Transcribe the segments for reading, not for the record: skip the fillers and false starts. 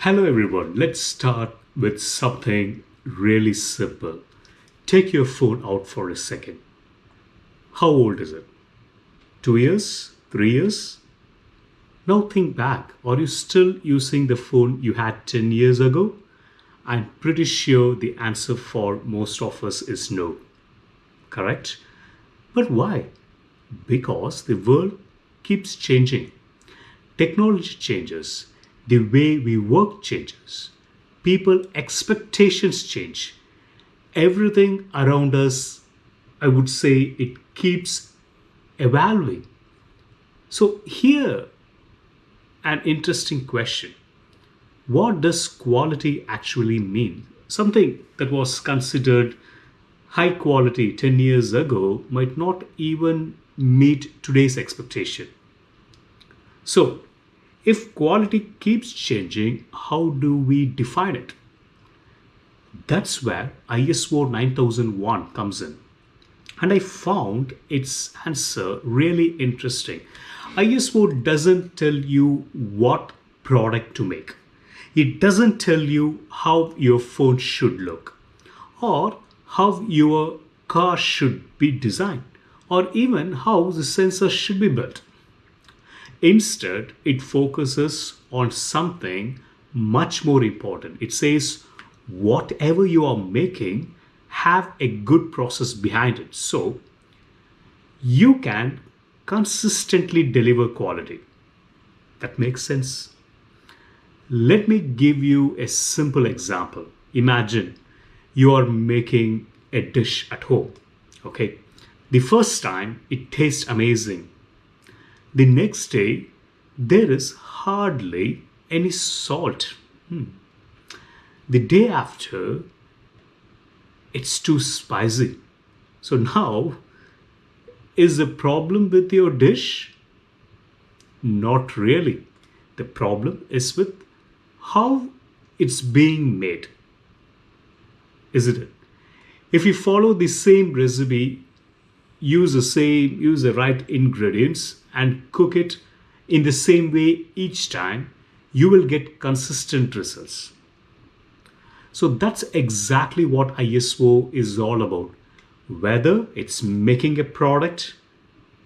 Hello everyone, let's start with something really simple. Take your phone out for a second. How old is it? 2 years? 3 years? Now think back. Are you still using the phone you had 10 years ago? I'm pretty sure the answer for most of us is no. Correct? But why? Because the world keeps changing. Technology changes, the way we work changes, people expectations change. Everything around us, I would say, it keeps evolving. So here an interesting question. What does quality actually mean? Something that was considered high quality 10 years ago might not even meet today's expectation. So, if quality keeps changing, how do we define it? That's where ISO 9001 comes in. And I found its answer really interesting. ISO doesn't tell you what product to make. It doesn't tell you how your phone should look or how your car should be designed or even how the sensor should be built. Instead, it focuses on something much more important. It says, whatever you are making, have a good process behind it so you can consistently deliver quality. That makes sense. Let me give you a simple example. Imagine you are making a dish at home. Okay. The first time it tastes amazing. The next day, there is hardly any salt. The day after, it's too spicy. So now, is the problem with your dish? Not really. The problem is with how it's being made, isn't it? If you follow the same recipe, use the right ingredients and cook it in the same way each time, you will get consistent results. So that's exactly what ISO is all about. Whether it's making a product,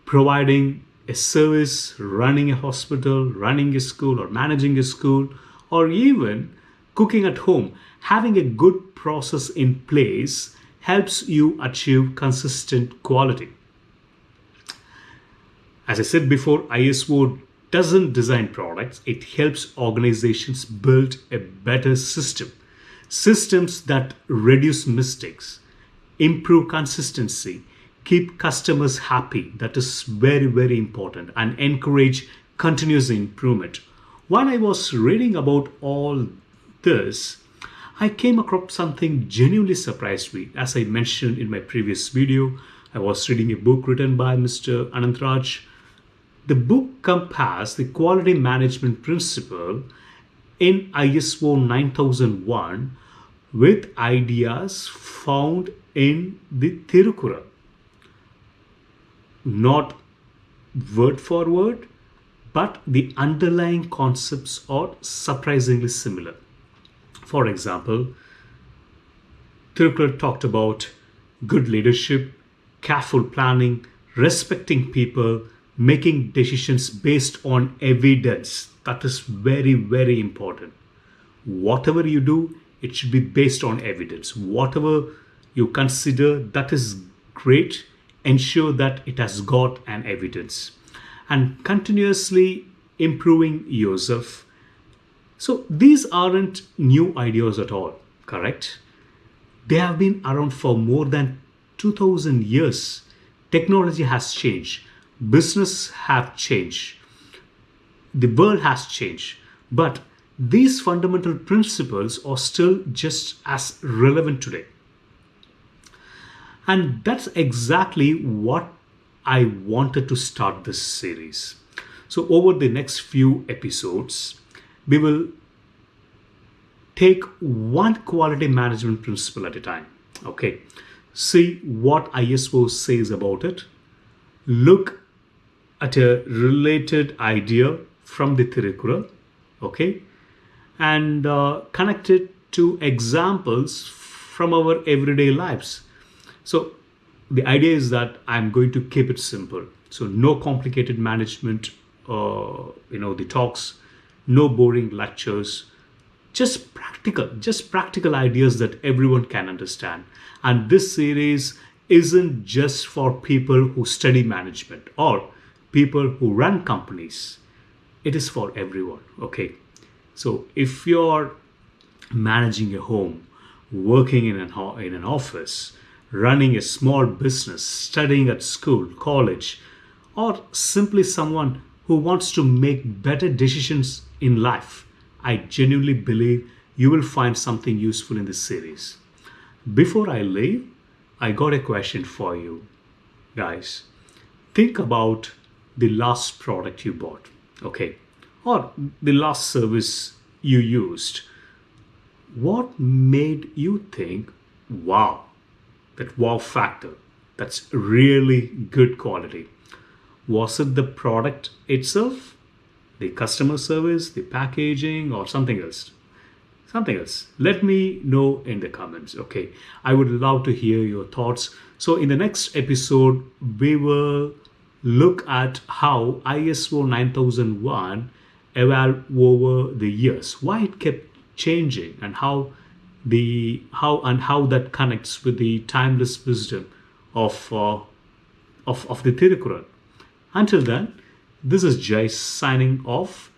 providing a service, running a hospital, running a school, or managing a school, or even cooking at home, having a good process in place helps you achieve consistent quality. As I said before, ISO doesn't design products, it helps organizations build a better system. Systems that reduce mistakes, improve consistency, keep customers happy. That is very, very important, and encourage continuous improvement. While I was reading about all this, I came across something genuinely surprised me. As I mentioned in my previous video, I was reading a book written by Mr. Anantraj. The book compares the quality management principle in ISO 9001 with ideas found in the Tirukkural. Not word for word, but the underlying concepts are surprisingly similar. For example, Tirukkural talked about good leadership, careful planning, respecting people, making decisions based on evidence. That is very, very important. Whatever you do, it should be based on evidence. Whatever you consider that is great, ensure that it has got an evidence. And continuously improving yourself. So these aren't new ideas at all, correct? They have been around for more than 2000 years. Technology has changed. Business have changed. The world has changed. But these fundamental principles are still just as relevant today. And that's exactly what I wanted to start this series. So over the next few episodes, we will take one quality management principle at a time. Okay. See what ISO says about it. Look at a related idea from the Tirukkural. Okay. and connect it to examples from our everyday lives. So the idea is that I'm going to keep it simple. So no complicated management, the talks, no boring lectures, just practical ideas that everyone can understand. And this series isn't just for people who study management or people who run companies. It is for everyone. Okay. So if you're managing a home, working in an office, running a small business, studying at school, college, or simply someone who wants to make better decisions in life, I genuinely believe you will find something useful in this series. Before I leave, I got a question for you guys. Think about the last product you bought, okay, or the last service you used. What made you think, wow, that wow factor? That's really good quality. Was it the product itself, the customer service, the packaging, or something else? Something else. Let me know in the comments. Okay. I would love to hear your thoughts. So, in the next episode, we will look at how ISO 9001 evolved over the years, why it kept changing, and how that connects with the timeless wisdom of the Tirukkural. Until then, this is Jay signing off.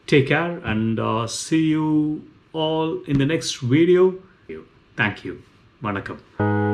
Take care and see you all in the next video. Thank you. Vanakkam.